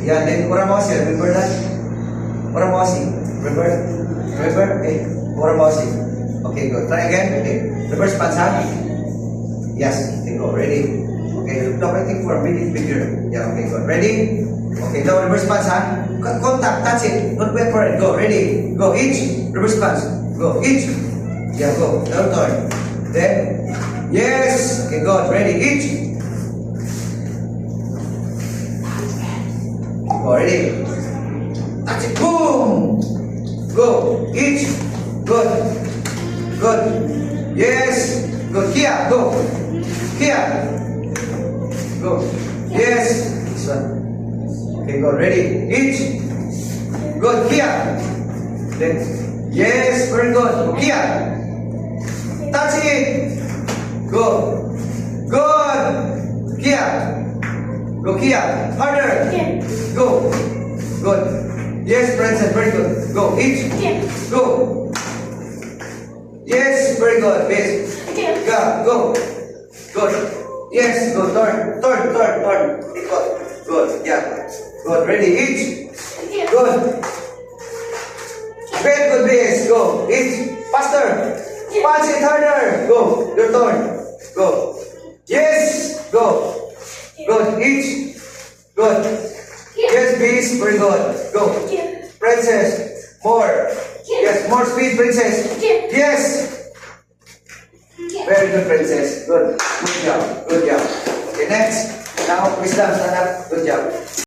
Yeah, then Uramosi, remember that? Uramosi, remember? Remember? Okay, Uramosi. Okay, good. Try again. Okay. Reverse punch, huh? Yes, okay, go. Ready? Okay, look, I think for a minute bigger. Yeah, okay, good. Ready? Okay, now reverse punch, huh? Contact, touch it. Don't wait for it. Go, ready? Go, each. Reverse punch. Go, each. Yeah, go. Now turn. Then, yes. Okay, good. Ready? Each. Go, ready? Touch it. Boom. Go, each. Good. Good. Yes. Good. Here. Go. Here. Go. Yes. This one. Okay, go. Ready? Each. Good. Here. Then. Yes. Very good. Go here. Touch it. Go. Good. Here. Go here. Harder. Go. Good. Yes, Princess. Very good. Go. Each. Go. Yes. Very good. Yes. Go. Good. Yes. Go. Turn. Good. Good. Yeah. Good. Ready. Each. Good. Very good. Base. Go. Each. Faster. Punch it harder. Go. Your turn. Go. Yes. Go. Good. Each. Good. Yes, Beast. Very good. Go. Princess. More. Yes. More speed, Princess. Yes. Very good, Princess. Good. Good job. Good job. Okay, next. Now, wisdom. Stand up. Good job.